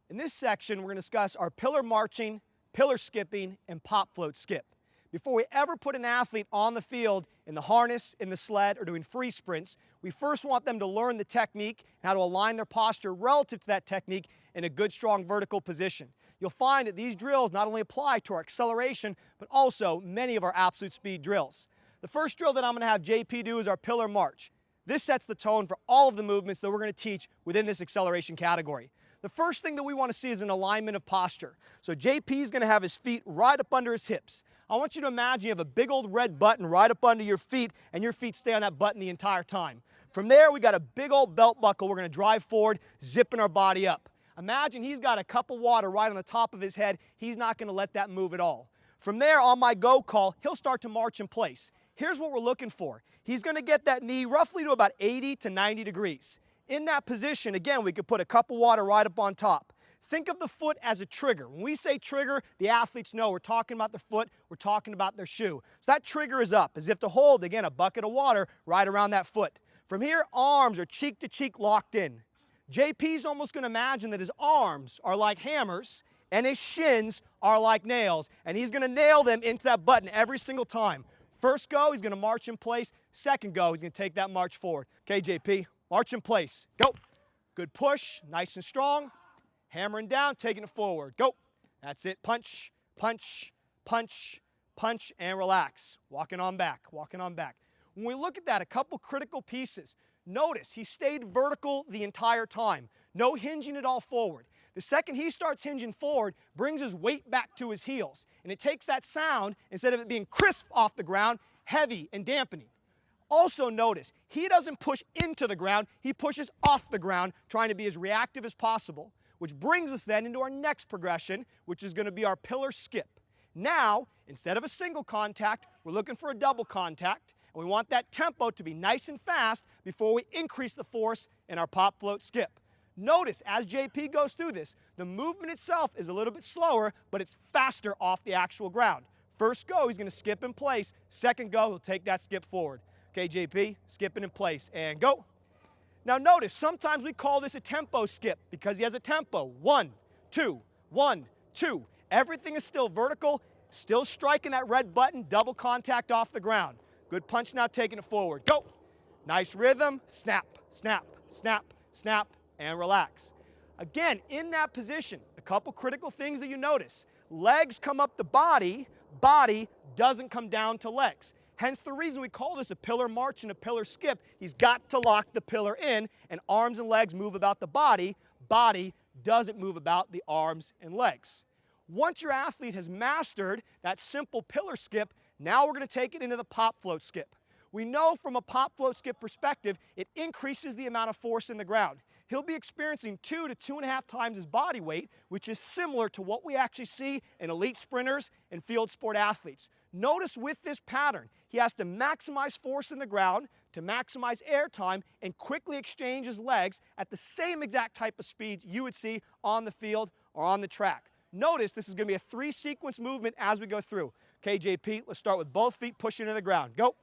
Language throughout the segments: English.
In this section, we're going to discuss our pillar marching, pillar skipping, and pop float skip. Before we ever put an athlete on the field in the harness, in the sled, or doing free sprints, we first want them to learn the technique and how to align their posture relative to that technique in a good, strong vertical position. You'll find that these drills not only apply to our acceleration, but also many of our absolute speed drills. The first drill that I'm going to have JP do is our pillar march. This sets the tone for all of the movements that we're going to teach within this acceleration category. The first thing that we want to see is an alignment of posture. So JP is going to have his feet right up under his hips. I want you to imagine you have a big old red button right up under your feet, and your feet stay on that button the entire time. From there, we got a big old belt buckle. We're going to drive forward, zipping our body up. Imagine he's got a cup of water right on the top of his head. He's not going to let that move at all. From there, on my go call, he'll start to march in place. Here's what we're looking for. He's going to get that knee roughly to about 80 to 90 degrees. In that position, again, we could put a cup of water right up on top. Think of the foot as a trigger. When we say trigger, the athletes know we're talking about their foot, we're talking about their shoe. So that trigger is up, as if to hold, again, a bucket of water right around that foot. From here, arms are cheek to cheek locked in. JP's almost going to imagine that his arms are like hammers and his shins are like nails, and he's going to nail them into that button every single time. First go, he's going to march in place. Second go, he's going to take that march forward. Okay, JP, march in place. Go. Good push, nice and strong. Hammering down, taking it forward. Go. That's it. Punch, punch, punch, punch, and relax. Walking on back, walking on back. When we look at that, a couple critical pieces. Notice he stayed vertical the entire time. No hinging at all forward. The second he starts hinging forward, brings his weight back to his heels. And it takes that sound, instead of it being crisp off the ground, heavy and dampening. Also notice, he doesn't push into the ground, he pushes off the ground, trying to be as reactive as possible. Which brings us then into our next progression, which is going to be our pillar skip. Now, instead of a single contact, we're looking for a double contact. And we want that tempo to be nice and fast before we increase the force in our pop float skip. Notice, as JP goes through this, the movement itself is a little bit slower, but it's faster off the actual ground. First go, he's going to skip in place. Second go, he'll take that skip forward. Okay, JP, skipping in place, and go. Now notice, sometimes we call this a tempo skip because he has a tempo. 1, 2, 1, 2. Everything is still vertical, still striking that red button, double contact off the ground. Good punch now, taking it forward. Go. Nice rhythm. Snap, snap, snap, snap, and relax. Again, in that position, a couple critical things that you notice. Legs come up the body, body doesn't come down to legs. Hence the reason we call this a pillar march and a pillar skip. He's got to lock the pillar in, and arms and legs move about the body. Body doesn't move about the arms and legs. Once your athlete has mastered that simple pillar skip, now we're going to take it into the pop float skip. We know from a pop float skip perspective, it increases the amount of force in the ground. He'll be experiencing 2 to 2.5 times his body weight, which is similar to what we actually see in elite sprinters and field sport athletes. Notice with this pattern, he has to maximize force in the ground to maximize air time and quickly exchange his legs at the same exact type of speeds you would see on the field or on the track. Notice this is going to be a 3-sequence movement as we go through. Okay, JP, let's start with both feet pushing to the ground. Go.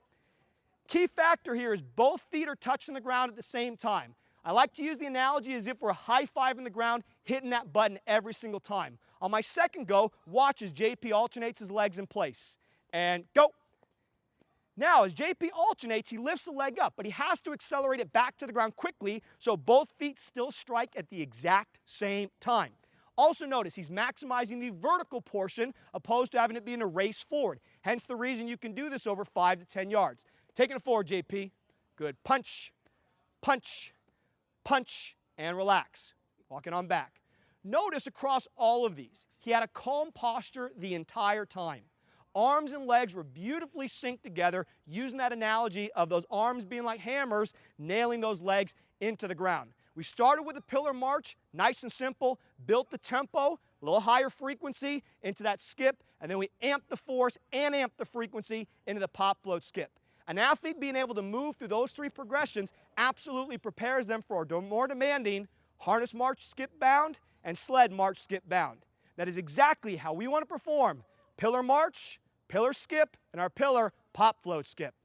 Key factor here is both feet are touching the ground at the same time. I like to use the analogy as if we're high-fiving the ground, hitting that button every single time. On my second go, watch as JP alternates his legs in place. And go. Now, as JP alternates, he lifts the leg up, but he has to accelerate it back to the ground quickly so both feet still strike at the exact same time. Also notice he's maximizing the vertical portion opposed to having it be in a race forward. Hence the reason you can do this over 5 to 10 yards. Taking it forward, JP. Good. Punch, punch, punch, and relax. Walking on back. Notice across all of these, he had a calm posture the entire time. Arms and legs were beautifully synced together, using that analogy of those arms being like hammers, nailing those legs into the ground. We started with a pillar march, nice and simple, built the tempo, a little higher frequency into that skip, and then we amped the force and amped the frequency into the pop float skip. An athlete being able to move through those 3 progressions absolutely prepares them for a more demanding harness march, skip, bound, and sled march, skip, bound. That is exactly how we want to perform pillar march, pillar skip, and our pillar pop float skip.